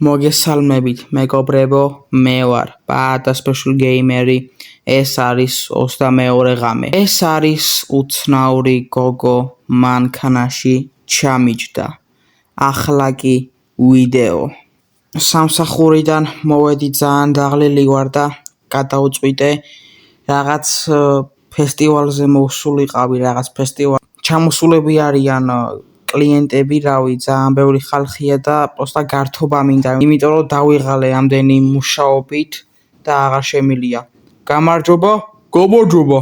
მოგესალმებით, მეგობრებო, მე ვარ Bada Special Gamer-ი. ეს არის 22 ღამე. ეს არის უცნაური გოგო მანქანაში ჩამიჯდა. ახლა კი ვიდეო. სამსახურიდან მოვედი ძალიან დაღლილი ვარ და გადავწყვიტე რაღაც ფესტივალზე მოვსულიყავი, რაღაც ფესტივალ. ჩამოსულები არიან კლიენტები, რავი, ძალიან ბევრი ხალხია და პროსტა გართობა მინდა, იმიტომ რომ დავიღალე ამდენი მუშაობით და აღარ შემილია. გამარჯობა, გამარჯობა.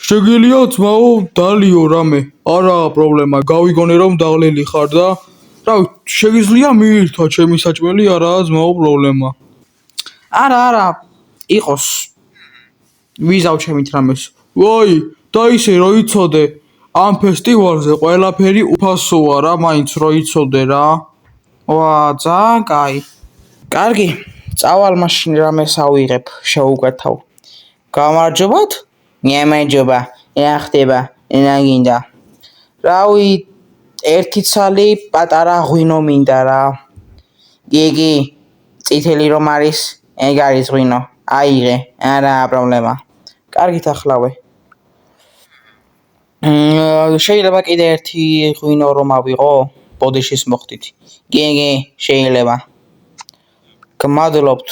შეგიძლია ძმაო დალიო რამე? არაა პრობლემა, გავიგონე რომ დაღლილი ხარ და რავი, შეგიძლია მიირთვა ჩემი საჭმელი, არაა ძმაო პრობლემა. არა, იყოს. ვიზავ ჩემით რამეს. ვაი, და ისე რო იცოდე, ამ ფესტივალზე ყველაფერი უფასოა რა, მაინც რო იცოდე რა. ვა, ძალიან კაი. კარგი, წავალ მაშინ რამეს ავიღებ, შევუკვეთავ. გამარჯობათ? მემეჯობა, რა ხდება? რა გინდა? რავი, ერთი ცალი პატარა ღვინო მინდა რა. იგი წითელი რომ არის, ეგ არის ღვინო. აიღე, არაა პრობლემა. კარგით ახლავე. შეიძლება კიდე ერთი ღვინო რომ ავიღო, ბოდიშის მოხდით. კი, შეიძლება. გმადლობთ.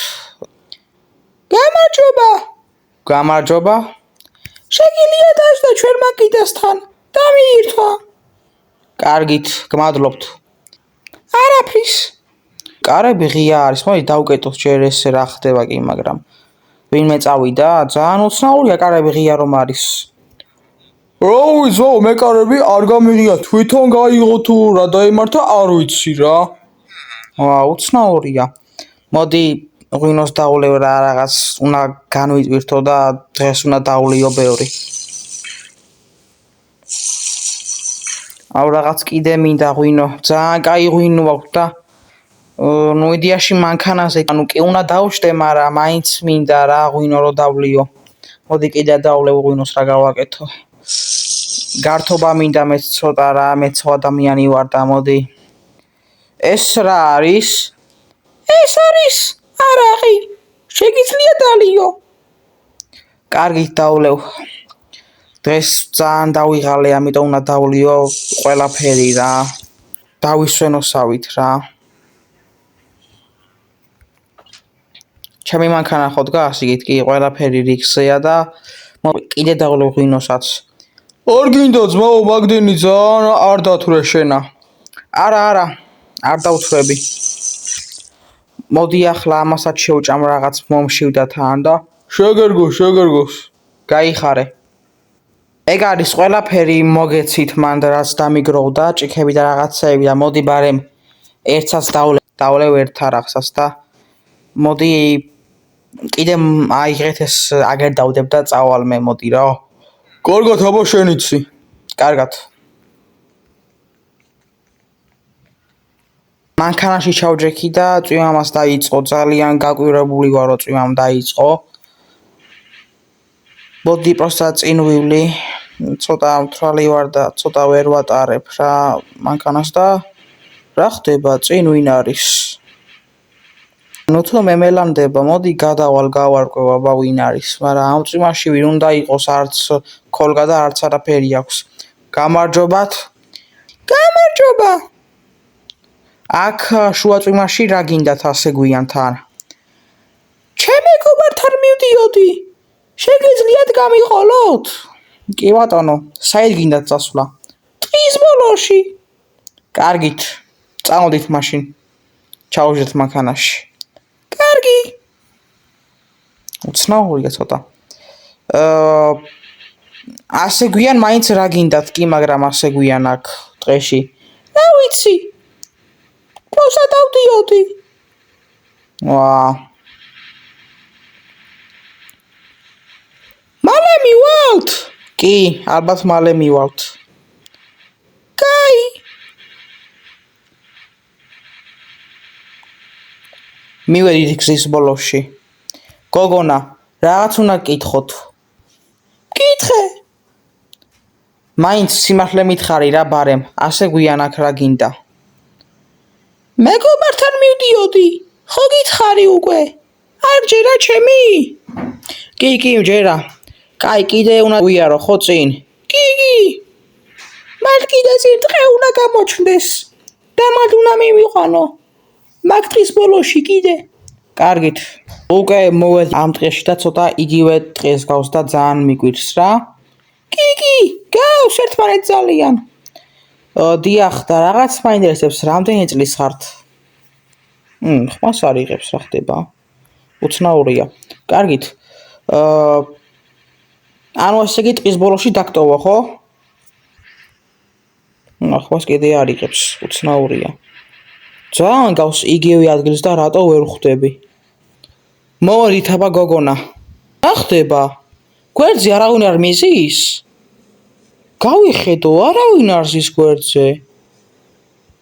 გამარჯობა. შეგიძლია დაждო ჩვენ მაგიდასთან და მიირთვა. კარგით, გმადლობთ. არაფრის. კარები ღია არის, მოდი დავკეტოთ ჯერ ეს რა ხდება კი, მაგრამ ვინმე წავიდა, ძალიან უცნაურია კარები ღია რომ არის. რავი, ზო, მე კარები არ გამიღია, თვითონ გაიღო თუ რა დაემართა, არ ვიცი რა. ვა, უცნაურია. მოდი ღვინოს დავვლევ რა, რაღაც უნდა განვიტვირთო და დღეს უნდა დავლიო ბევრი. აუ, რაღაც კიდე მინდა ღვინო, ძალიან კაი ღვინო აქვს და ნუ იდეაში მანქანაზე, ანუ კი უნდა დავშტე, მაგრამ მაინც მინდა რა ღვინო რო დავლიო. მოდი კიდე დავლევ ღვინოს რა გავაკეთო. გართობა მინდა მეც ცოტა რა, მეც ადამიანი ვარ და მოდი. ეს რა არის? ეს არის არაღი. შეგიძლია დალიო. კარგით დავლევ. დღეს ძალიან დავიღალე, ამიტომ უნდა დავლიო ყველაფერი რა. დავისვენოსავით რა. ჩემი მანქანა ხო დგას, იგით კი ყველაფერი რიგზეა და კიდე დავლევ ღვინოსაც. არ გინდა ძმაო, მაგდენი ძალიან არ დათვრე შენა. არა, არ დავთვრები. მოდი ახლა ამასაც შევჭამ რაღაც მომშივდა თან და შეგერგოს. გაიხარე. ეგ არის ყველაფერი მოგეცით მან რაც დამიგროვდა, ჭიქები და რაღაცეები და მოდი ბარემ ერთსაც დავლევ ერთ არახსას და მოდი კიდე აიღეთ ეს აგერ დავდებ და წავალ მე, მოდი რა. კარგად, აბა შენიცი. კარგად. მანქანაში ჩავჯექი და წვიმამას დაიწყო, ძალიან გაკვირვებული ვარო წვიმამ დაიწყო. მოდი პროსტა წინ ვივლი, ცოტა მთვრალი ვარ და ცოტა ვერ ვატარებ რა მანქანას და რა ხდება, წინ ვინ არის? ნუ თუ მემელანდება, მოდი გავარკვევ აბა ვინ არის, მაგრამ ამ წვიმაში ვინ უნდა იყოს, არც ქოლგა და არც არაფერი აქვს. გამარჯობათ. გამარჯობა. აქ შუა წვიმაში რა გინდათ ასე გვიანთან? ჩემ მეგობართან მივდიოდი. შეგიძლიათ გამიყოლოთ? კი ბატონო, საით გინდათ წასვლა? ტყის ბოლოში. კარგით, წამოდით მაშინ. ჩავუშვით მანქანაში. კარგი. უცნაურია ცოტა. ასე გვიან მაინც რა გინდათ კი, მაგრამ ასე გვიან აქ ტყეში. რა ვიცი. პროსტა დავდიოდი. ვა. მალე მივალთ. კი, ალბათ მალე მივალთ. კაი. მივედით გზის ბოლოში. გოგონა, რაღაც უნდა გკითხოთ. კითხე. მაინც სიმართლე მითხარი რა ბარემ, ასე გვიან აქ რა გინდა. მეგობართან მივდიოდი. ხო გითხარი უკვე? არ ჯერა ჩემი? კი, მჯერა. კაი, კიდე უნდა ვიარო ხო წინ? კი. მათ კიდე წინ დღე უნდა გამოჩნდეს. და მათ უნდა მივიყვანო. მაგ დღის ბოლოში კიდე. კარგით. უკვე მოვედი ამ დღეში და ცოტა იგივე დღეს გავს და ძალიან მიგვირს რა. კი, გავს ერთმანეთს ძალიან. დიახ, და რაღაც მაინტერესებს, რამდენი წლის ხართ? ხმას არ იღებს რა ხდება? უცნაურია. კარგით. ანუ ესე იგი დღის ბოლოში დაგტოვა, ხო? ხმას კიდე არ იღებს, უცნაურია. ძალიან გავს იგივე ადგილს და რატო ვერ ხვდები? მოვედით აბა გოგონა. რა ხდება? გვერდზე არავინ არ მიზის? გავიხედო, არავინ არ ზის გვერდზე.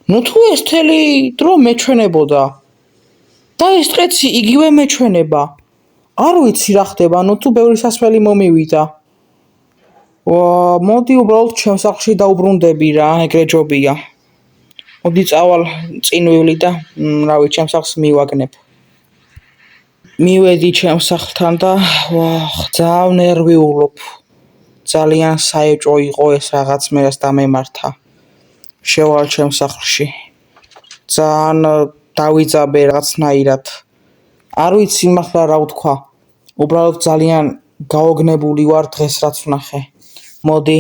ნუ თუ ეს მთელი დრო მეჩვენებოდა. და ეს დღეც იგივე მეჩვენება. არ ვიცი რა ხდება, ნუ თუ ბევრი სასმელი მომივიდა. მოდი უბრალოდ ჩემს სახლში დაუბრუნდები რა, ეგრე ჯობია. მოდი წავალ წინ ვივლი და რავი, ჩემს სახლს მივაგნებ. მივედი ჩემს სახლთან და ძალიან ნერვიულობ. ძალიან საეჭვო იყო ეს რაღაც მერას დამემართა. შევალ ჩემს სახლში. ძალიან დავიძაბე რაღაცნაირად. არ ვიცი მართლა რა ვთქვა. უბრალოდ ძალიან გაოგნებული ვარ დღეს რაც ვნახე. მოდი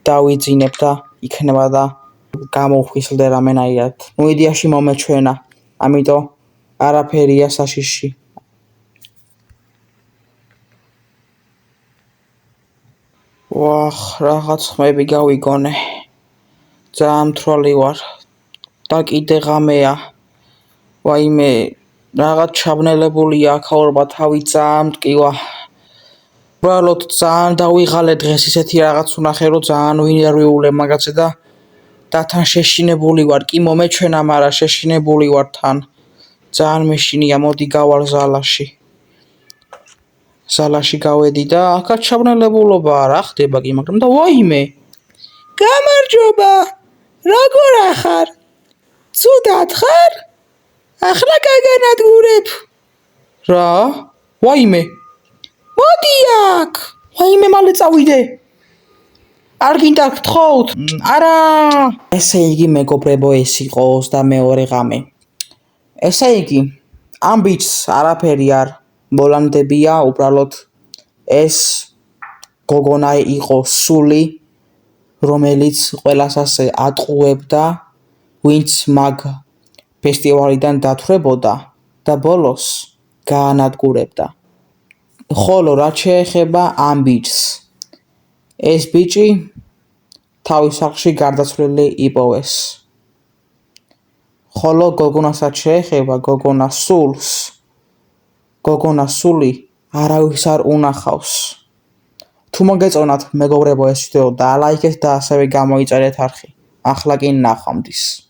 დავიძინებ და იქნება და გამოვხიზლდე რამენაირად. ნუ იდეაში მომეჩვენა. ამიტომ არაფერია საშიში. რაღაც ხმები გავიგონე. ძალიან მთვრალი ვარ. და კიდე ღამეა. ვაიმე, რაღაც ჩაბნელებულია აქაურობა თავი ძალიან მტკივა. უბრალოდ ძალიან დავიღალე დღეს ისეთი რაღაც ვნახე, რომ ძალიან ვინერვიულე მაგაზე და თან შეშინებული ვარ. კი მომეჩვენა, მაგრამ შეშინებული ვარ თან. ძალიან მეშინია, მოდი გავალ ზალაში. ზალაში გავედი და აქაც ჩაბნელებულობაა, რა ხდება კი, მაგრამ და ვაიმე. გამარჯობა. როგორ ახარ? ცუდად ხარ? ახლა გაგანადგურებ. რა? ვაიმე. მოდი აქ. ვაიმე, მალე წავიდე. არ გინდა გთხოვთ? არა. ესე იგი მეგობრებო, ეს იყო 22 ღამე. ესე იგი, ამ ბიჭს არაფერი არ მოლამდებია, უბრალოდ ეს გოგონა იყო სული, რომელიც ყველას ასე ატყუებდა, ვინც მაგ ფესტივალიდან დათვრებოდა და ბოლოს გაანადგურებდა. ხოლო რაც შეეხება ამ ბიჭს, ეს ბიჭი თავის სახლში გარდაცვლილი იპოვეს. ხოლო გოგონასაც შეეხება გოგონას სულს. გოგონას სული არავის არ უნახავს. თუ მოგეწონათ მეგობრებო ეს ვიდეო, დალაიქეთ და ასევე გამოიწერეთ არხი. ახლა კი ნახვამდის.